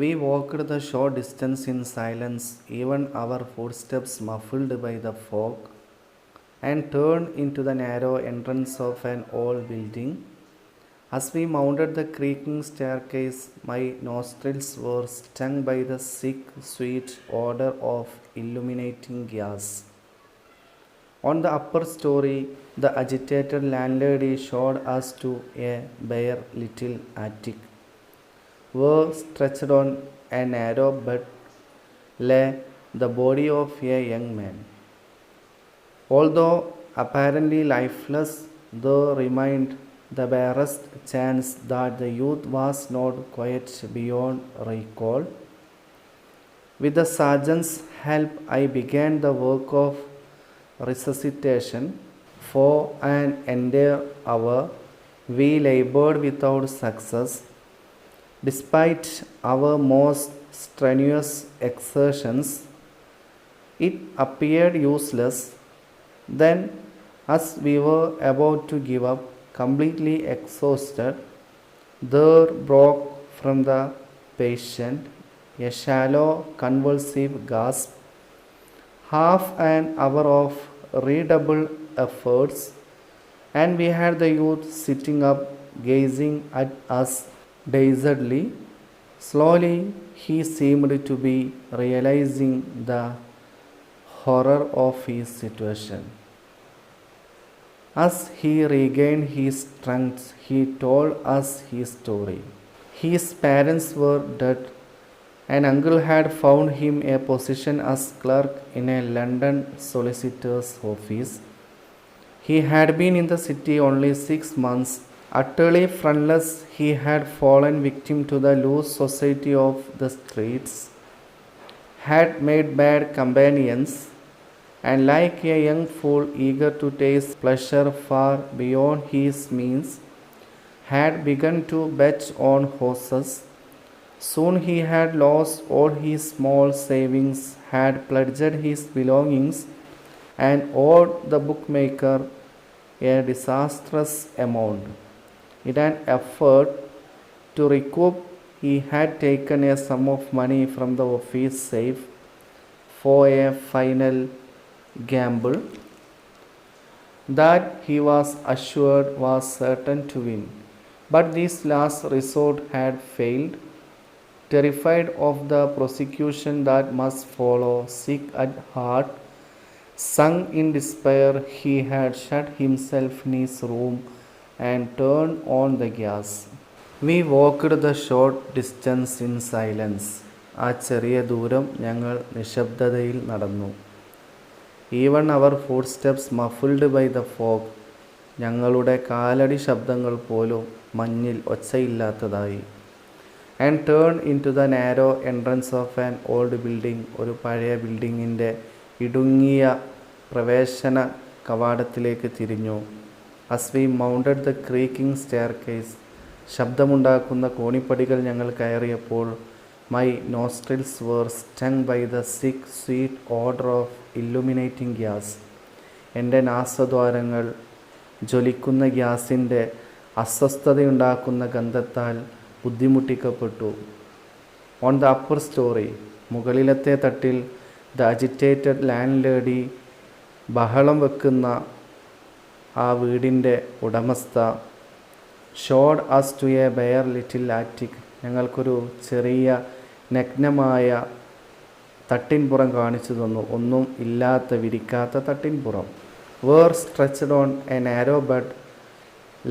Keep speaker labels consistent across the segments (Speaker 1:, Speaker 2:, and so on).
Speaker 1: We walked the short distance in silence, even our footsteps muffled by the fog, and turned into the narrow entrance of an old building. As we mounted the creaking staircase, my nostrils were stung by the sick, sweet odor of illuminating gas. On the upper story, the agitated landlady showed us to a bare little attic, where stretched on a narrow bed lay the body of a young man. Although apparently lifeless, there remained the barest chance that the youth was not quite beyond recall. With the sergeant's help, I began the work of resuscitation. For an entire hour, we labored without success. Despite our most strenuous exertions, it appeared useless. Then, as we were about to give up, completely exhausted, there broke from the patient a shallow, convulsive gasp. Half an hour of redoubled efforts, and we had the youth sitting up, gazing at us dazedly. Slowly, he seemed to be realizing the horror of his situation. As he regained his strength, he told us his story. His parents were dead. An uncle had found him a position as clerk in a London solicitor's office. He had been in the city only 6 months. Utterly friendless, he had fallen victim to the loose society of the streets, had made bad companions, and like a young fool eager to taste pleasure far beyond his means, had begun to bet on horses. Soon he had lost all his small savings, had pledged his belongings, and owed the bookmaker a disastrous amount. In an effort to recoup, he had taken a sum of money from the office safe for a final gamble that he was assured was certain to win. But this last resort had failed. Terrified of the prosecution that must follow, sick at heart, sunk in despair, he had shut himself in his room and turned on the gas. We walked the short distance in silence. ആ ചെറിയ ദൂരം ഞങ്ങൾ നിശബ്ദതയിൽ നടന്നു. Even our footsteps muffled by the fog. ഞങ്ങളുടെ കാലടി ശബ്ദങ്ങൾ പോലും മഞ്ഞിൽ ഒച്ചയില്ലാത്തതായി. And turn into the narrow entrance of an old building. ഒരു പഴയ ബിൽഡിങ്ങിൻ്റെ ഇടുങ്ങിയ പ്രവേശന കവാടത്തിലേക്ക് തിരിഞ്ഞു. As we mounted the creaking staircase. ശബ്ദമുണ്ടാക്കുന്ന കോണിപ്പടികൾ ഞങ്ങൾ കയറിയപ്പോൾ my nostrils were stung by the sick sweet odour of illuminating gas. എൻ്റെ നാസദ്വാരങ്ങൾ ജ്വലിക്കുന്ന ഗ്യാസിൻ്റെ അസ്വസ്ഥതയുണ്ടാക്കുന്ന ഗന്ധത്താൽ ബുദ്ധിമുട്ടിക്കപ്പെട്ടു. ഓൺ ദ അപ്പർ സ്റ്റോറി, മുകളിലത്തെ തട്ടിൽ, ദ അജിറ്റേറ്റഡ് ലാൻഡ് ലേഡി, ബഹളം വെക്കുന്ന ആ വീടിൻ്റെ ഉടമസ്ഥ, showed us to a bare little attic. ഞങ്ങൾക്കൊരു ചെറിയ നഗ്നമായ തട്ടിൻപുറം കാണിച്ചു തന്നു. ഒന്നും ഇല്ലാത്ത വിരിക്കാത്ത തട്ടിൻപുറം. Where stretched on a narrow bed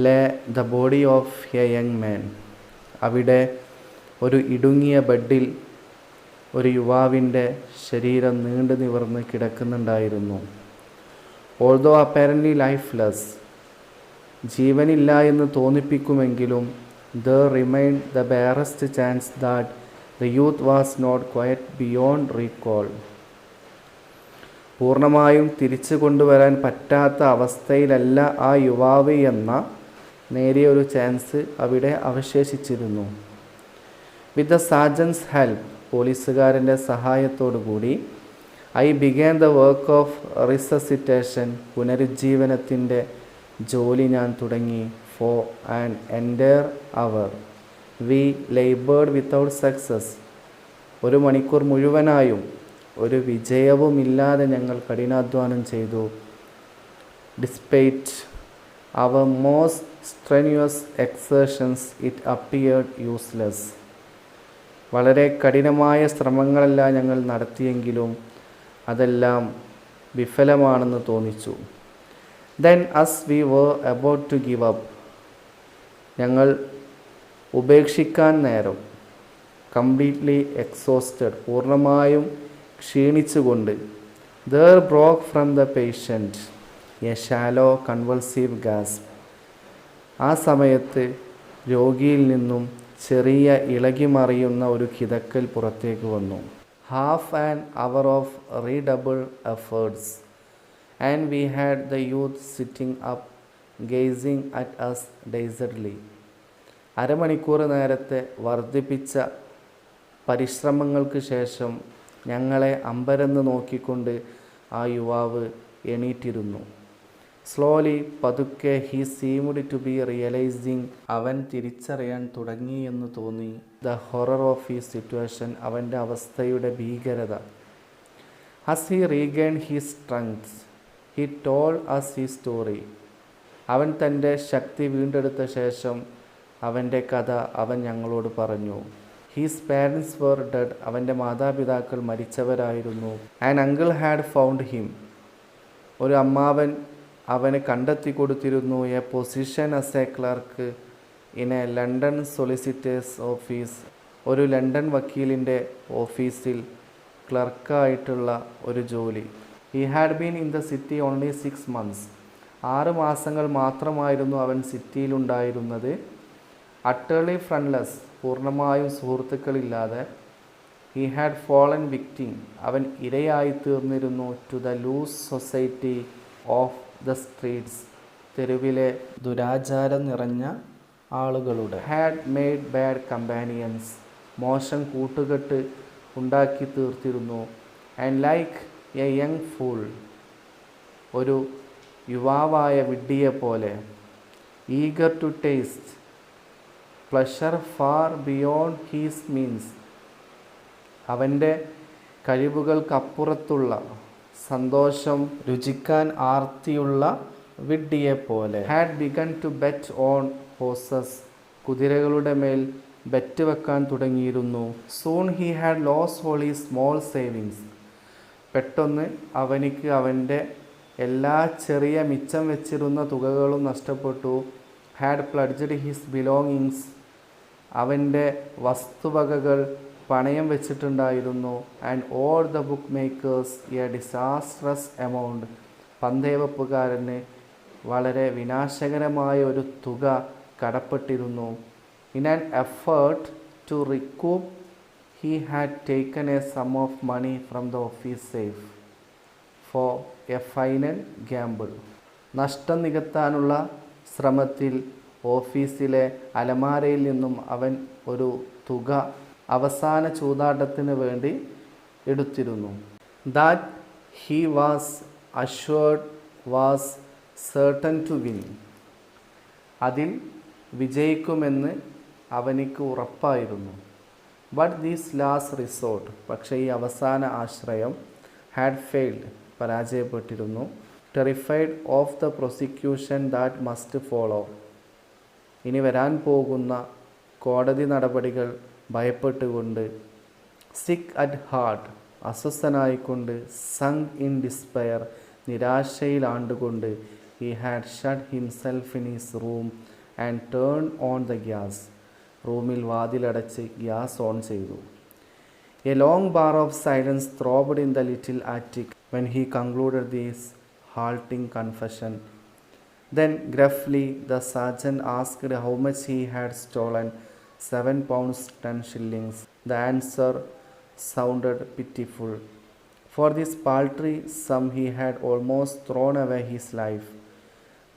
Speaker 1: lay the body of a young man. അവിടെ ഒരു ഇടുങ്ങിയ ബെഡിൽ ഒരു യുവാവിൻ്റെ ശരീരം നീണ്ടു നിവർന്ന് കിടക്കുന്നുണ്ടായിരുന്നു. ഓൾദോ അപ്പാരൻ്റ്ലി ലൈഫ്ലെസ്, ജീവനില്ല എന്ന് തോന്നിപ്പിക്കുമെങ്കിലും, there remained the barest chance that the youth was not quite beyond recall. പൂർണ്ണമായും തിരിച്ചു കൊണ്ടുവരാൻ പറ്റാത്ത അവസ്ഥയിലല്ല ആ യുവാവ് എന്ന നേരിയ ഒരു ചാൻസ് അവിടെ അവശേഷിച്ചിരുന്നു. വിത്ത് ദ സാർജൻസ് ഹെൽപ്പ്, പോലീസുകാരൻ്റെ സഹായത്തോടു കൂടി, I began the work of resuscitation. പുനരുജ്ജീവനത്തിൻ്റെ ജോലി ഞാൻ തുടങ്ങി. For an entire hour we laboured without success. 1 മണിക്കൂർ മുഴുവനായും ഒരു വിജയവുമില്ലാതെ ഞങ്ങൾ കഠിനാധ്വാനം ചെയ്തു. Despite our most strenuous exertions it appeared useless. വളരെ കഠിനമായ ശ്രമങ്ങളെല്ലാം ഞങ്ങൾ നടത്തിയെങ്കിലും അതെല്ലാം വിഫലമാണെന്ന് തോന്നിച്ചു. Then as we were about to give up, ഞങ്ങൾ ഉപേക്ഷിക്കാൻ നേരം, കംപ്ലീറ്റ്ലി എക്സോസ്റ്റഡ്, പൂർണ്ണമായും ക്ഷീണിച്ചുകൊണ്ട്, there broke from the patient a shallow convulsive gasp. ആ സമയത്ത് രോഗിയിൽ നിന്നും ചെറിയ ഇളകിമറിയുന്ന ഒരു കിതക്കൽ പുറത്തേക്ക് വന്നു. Half an hour of redoubled efforts, and we had the youth sitting up gazing at us dazedly. അരമണിക്കൂർ നേരത്തെ വർദ്ധിപ്പിച്ച പരിശ്രമങ്ങൾക്ക് ശേഷം ഞങ്ങളെ അമ്പരന്ന് നോക്കിക്കൊണ്ട് ആ യുവാവ് എണീറ്റിരുന്നു. സ്ലോലി, പതുക്കെ, he seemed to be realising, അവൻ തിരിച്ചറിയാൻ തുടങ്ങിയെന്ന് തോന്നി. The horror of his situation, അവൻ്റെ അവസ്ഥയുടെ ഭീകരത. As he regained his strength he told us his story. അവൻ തൻ്റെ ശക്തി വീണ്ടെടുത്ത ശേഷം അവൻ്റെ കഥ അവൻ ഞങ്ങളോട് പറഞ്ഞു. ഹിസ് പാരൻസ് വർ ഡെഡ്, അവൻ്റെ മാതാപിതാക്കൾ മരിച്ചവരായിരുന്നു. An uncle had found him, ഒരു അമ്മാവൻ അവന് കണ്ടെത്തി കൊടുത്തിരുന്നു. A position as a clerk in a London solicitor's office, ഒരു ലണ്ടൻ വക്കീലിൻ്റെ ഓഫീസിൽ ക്ലർക്കായിട്ടുള്ള ഒരു ജോലി. He had been in the city only 6 months, 6 മാസങ്ങൾ മാത്രമായിരുന്നു അവൻ സിറ്റിയിലുണ്ടായിരുന്നത്. അട്ടേർലി ഫ്രണ്ട്ലെസ്, പൂർണ്ണമായും സുഹൃത്തുക്കളില്ലാതെ. ഹി ഹാഡ് ഫോളൻ വിക്ടിം, അവൻ ഇരയായി തീർന്നിരുന്നു. To the loose society of the streets, തെരുവിലെ ദുരാചാരം നിറഞ്ഞ ആളുകളുടെ. ഹാഡ് മെയ്ഡ് ബാഡ് കമ്പാനിയൻസ്, മോശം കൂട്ടുകെട്ട് ഉണ്ടാക്കി തീർത്തിരുന്നു. And like a young fool, ഒരു യുവാവായ വിഡ്ഢിയെപ്പോലെ. Eager to taste pleasure far beyond his means, അവൻ്റെ കഴിവുകൾക്കപ്പുറത്തുള്ള സന്തോഷം രുചിക്കാൻ ആർത്തിയുള്ള വിഡ്ഢിയെപ്പോലെ. Had begun to bet on horses, കുതിരകളുടെ മേൽ ബെറ്റ് വെക്കാൻ തുടങ്ങിയിരുന്നു. Soon he had lost all his small savings, പെട്ടെന്ന് അവനിക്ക് അവൻ്റെ എല്ലാ ചെറിയ മിച്ചം വെച്ചിരുന്ന തുകകളും നഷ്ടപ്പെട്ടു. ഹാഡ് പ്ലഡ്ജഡ് ഹിസ് ബിലോങ്ങിങ്സ്, അവൻ്റെ വസ്തുവകകൾ പണയം വെച്ചിട്ടുണ്ടായിരുന്നു. And all the bookmakers a disastrous amount, പന്തയവെപ്പുകാരന് വളരെ വിനാശകരമായ ഒരു തുക കടപ്പെട്ടിരുന്നു. In an effort to recoup he had taken a sum of money from the office safe for a final gamble. നഷ്ടം നികത്താനുള്ള ശ്രമത്തിൽ ഓഫീസിലെ അലമാരയിൽ നിന്നും അവൻ ഒരു തുക അവസാന ചൂതാട്ടത്തിന് വേണ്ടി എടുത്തിരുന്നു. That he was assured was certain to win, അതിൽ വിജയിക്കുമെന്ന് അവനിക്ക് ഉറപ്പായിരുന്നു. ബട്ട് ദീസ് ലാസ്റ്റ് റിസോർട്ട്, പക്ഷേ ഈ അവസാന ആശ്രയം, ഹാഡ് ഫെയിൽഡ്, പരാജയപ്പെട്ടിരുന്നു. Terrified of the prosecution that must follow, ഇനി വരാൻ പോകുന്ന കോടതി നടപടികൾ ഭയപ്പെട്ടുകൊണ്ട്. സിക്ക് അറ്റ് ഹാർട്ട്, അസ്വസ്ഥനായിക്കൊണ്ട്. സങ്ക് ഇൻ ഡിസ്പയർ, നിരാശയിലാണ്ടുകൊണ്ട്. He had shut himself in his room and turn on the gas, റൂമിൽ വാതിലടച്ച് ഗ്യാസ് ഓൺ ചെയ്തു. A long bar of silence throbbed in the little attic when he concluded this halting confession. Then gruffly the sergeant asked how much he had stolen. 7 pounds 10 shillings. The answer sounded pitiful. For this paltry sum he had almost thrown away his life.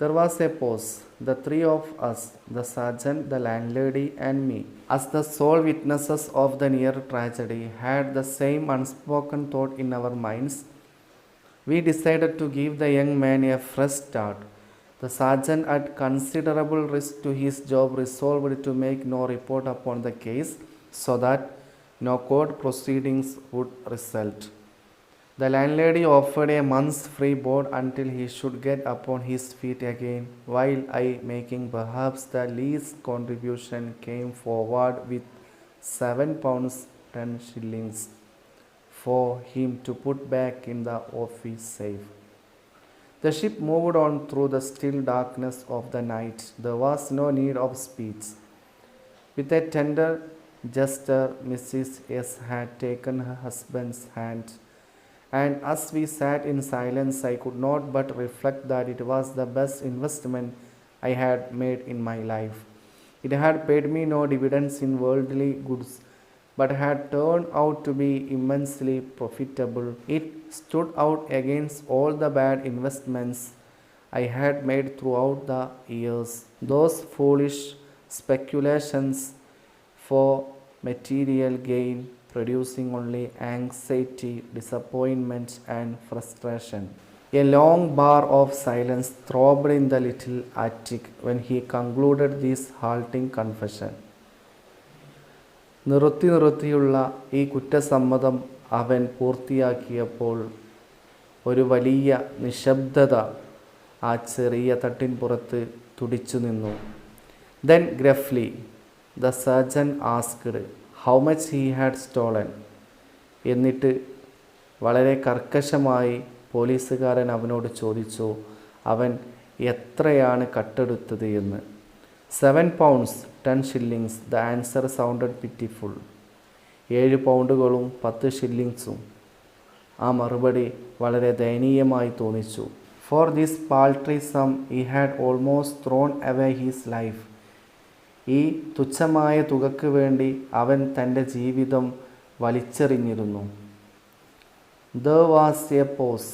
Speaker 1: There was a pause. The three of us, the sergeant, the landlady and me, as the sole witnesses of the near tragedy, had the same unspoken thought in our minds. We decided to give the young man a fresh start. The sergeant, at considerable risk to his job, resolved to make no report upon the case, so that no court proceedings would result. The landlady offered a month's free board until he should get upon his feet again, while I, making perhaps the least contribution, came forward with £7 10 shillings for him to put back in the office safe. The ship moved on through the still darkness of the night. There was no need of speech. With a tender gesture, Mrs. S. had taken her husband's hand, and as we sat in silence, I could not but reflect that it was the best investment I had made in my life. It had paid me no dividends in worldly goods, but had turned out to be immensely profitable. It stood out against all the bad investments I had made throughout the years. Those foolish speculations for material gain, producing only anxiety, disappointment, and frustration. A long bar of silence throbbed in the little attic when he concluded this halting confession. നിർത്തിയുള്ള ഈ കുറ്റസമ്മതം അവൻ പൂർത്തിയാക്കിയപ്പോൾ ഒരു വലിയ നിശബ്ദത ആ ചെറിയ തട്ടിൻപുറത്ത് തുടിച്ചു നിന്നു. Then gruffly the surgeon asked how much he had stolen. എന്നിട്ട് വളരെ കർക്കശമായി പോലീസുകാരൻ അവനോട് ചോദിച്ചു അവൻ എത്രയാണ് കട്ടെടുത്തത് എന്ന്. £7 10 shillings. The answer sounded pitiful. 7 പൗണ്ടുകളും 10 ഷില്ലിങ്സും. ആ മറുപടി വളരെ ദയനീയമായി തോന്നിച്ചു. For this paltry sum he had almost thrown away his life. ഈ തുച്ഛമായ തുകയ്ക്ക് വേണ്ടി അവൻ തൻ്റെ ജീവിതം വലിച്ചെറിഞ്ഞിരുന്നു. There was a pause.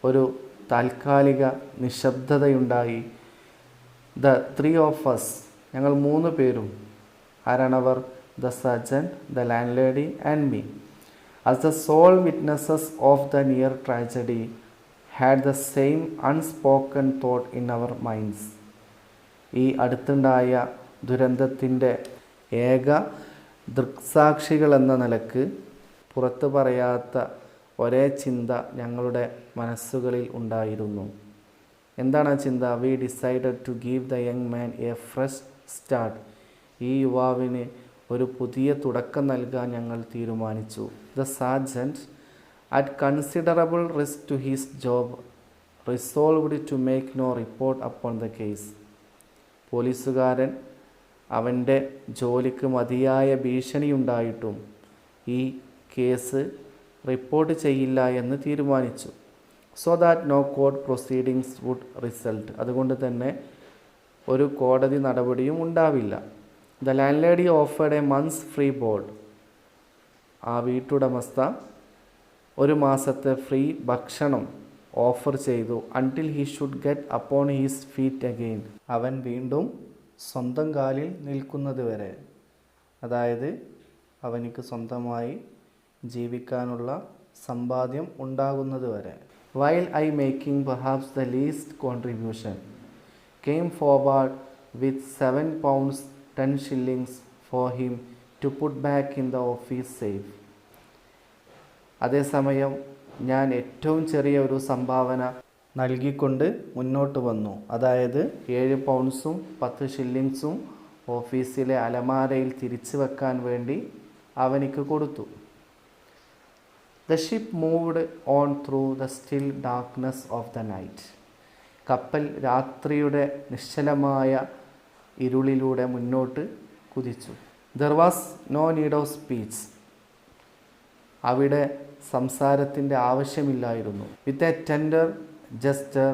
Speaker 1: ഒരു താൽക്കാലിക നിശബ്ദതയുണ്ടായി. The three of us, ഞങ്ങൾ 3 പേരും, ആരാണവർ? The surgeon, the landlady and me, as the sole witnesses of the near tragedy, had the same unspoken thought in our minds. ഈ അടുത്തുണ്ടായ ദുരന്തത്തിൻ്റെ ഏക ദൃക്സാക്ഷികളെന്ന നിലക്ക് പുറത്തു പറയാത്ത ഒരേ ചിന്ത ഞങ്ങളുടെ മനസ്സുകളിൽ ഉണ്ടായിരുന്നു. എന്താണ് ആ ചിന്ത? We decided to give the young man a fresh start. ഈ യുവാവിന് ഒരു പുതിയ തുടക്കം നൽകാൻ ഞങ്ങൾ തീരുമാനിച്ചു. The sergeant, at considerable risk to his job, resolved to make no report upon the case. പോലീസുകാരൻ അവൻ്റെ ജോലിക്ക് മതിയായ ഭീഷണിയുണ്ടായിട്ടും ഈ കേസ് റിപ്പോർട്ട് ചെയ്യില്ല എന്ന് തീരുമാനിച്ചു. So that no court proceedings would result. അതുകൊണ്ട് തന്നെ ഒരു കോടതി നടപടിയും ഉണ്ടാവില്ല. The landlady offered a month's free board. ആ വീട്ടുടമസ്ഥ 1 മാസത്തെ ഫ്രീ ഭക്ഷണം ഓഫർ ചെയ്തു. Until he should get upon his feet again. അവൻ വീണ്ടും സ്വന്തം കാലിൽ നിൽക്കുന്നത് വരെ, അതായത് അവനിക്ക് സ്വന്തമായി ജീവിക്കാനുള്ള സമ്പാദ്യം ഉണ്ടാകുന്നത് വരെ. While I, making perhaps the least contribution, came forward with £7 10 shillings for him to put back in the office safe. അതേസമയം ഞാൻ ഏറ്റവും ചെറിയ ഒരു സംഭാവന നൽകിക്കൊണ്ട് മുന്നോട്ട് വന്നു. അതായത് 7 പൗണ്ട്സും 10 ഷില്ലിങ്സും ഓഫീസിലെ അലമാരയിൽ തിരിച്ചു വെക്കാൻ വേണ്ടി അവനിക്ക് കൊടുത്തു. The ship moved on through the still darkness of the night. കപ്പൽ രാത്രിയുടെ നിശ്ചലമായ ഇരുളിലൂടെ മുന്നോട്ട് കുതിച്ചു. There was no need of speech. അവിടെ സംസാരത്തിൻ്റെ ആവശ്യമില്ലായിരുന്നു. With a tender gesture,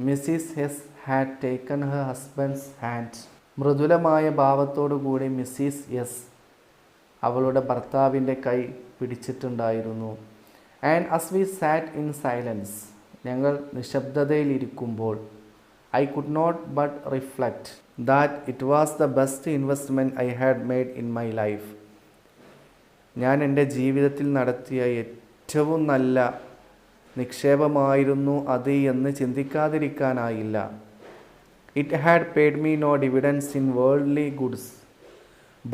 Speaker 1: Mrs. Hess had taken her husband's hand. മൃദുലമായ ഭാവത്തോടുകൂടി മിസ്സിസ് എസ് അവളുടെ ഭർത്താവിൻ്റെ കൈ പിടിച്ചിട്ടുണ്ടായിരുന്നു. And as we sat in silence, ഞങ്ങൾ നിശബ്ദതയിലിരിക്കുമ്പോൾ, I could not but reflect that it was the best investment I had made in my life. ഞാൻ എൻ്റെ ജീവിതത്തിൽ നടത്തിയ ഏറ്റവും നല്ല നിക്ഷേപമായിരുന്നു അത് എന്ന് ചിന്തിക്കാതിരിക്കാനായില്ല. It had paid me no dividends in worldly goods,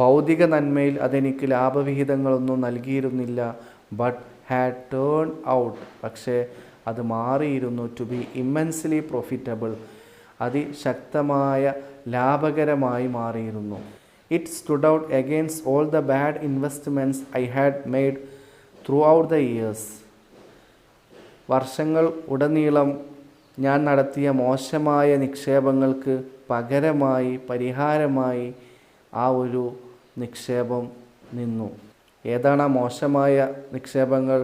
Speaker 1: ഭൗതിക നന്മയിൽ അതെനിക്ക് ലാഭവിഹിതങ്ങളൊന്നും നൽകിയിരുന്നില്ല. ബട്ട് ഹാഡ് ടേൺ ഔട്ട്, പക്ഷേ അത് മാറിയിരുന്നു ടു ബി ഇമ്മൻസ്ലി പ്രോഫിറ്റബിൾ, അതിശക്തമായ ലാഭകരമായി മാറിയിരുന്നു. It stood out against all the bad investments I had made through out the years. വർഷങ്ങൾ ഉടനീളം ഞാൻ നടത്തിയ മോശമായ നിക്ഷേപങ്ങൾക്ക് പകരമായി, പരിഹാരമായി ആ ഒരു നിക്ഷേപം നിന്നു. ഏതാണ് ആ മോശമായ നിക്ഷേപങ്ങൾ?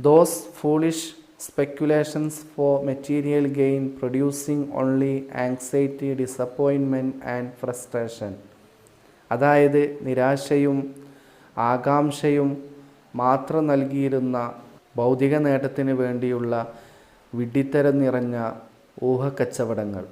Speaker 1: Those foolish speculations for material gain producing only anxiety, disappointment and frustration. അതായത് നിരാശയും ആകാംക്ഷയും മാത്രം നൽകിയിരുന്ന ഭൗതിക നേട്ടത്തിന് വേണ്ടിയുള്ള വിഡ്ഢിത്തരം നിറഞ്ഞ ഊഹക്കച്ചവടങ്ങൾ.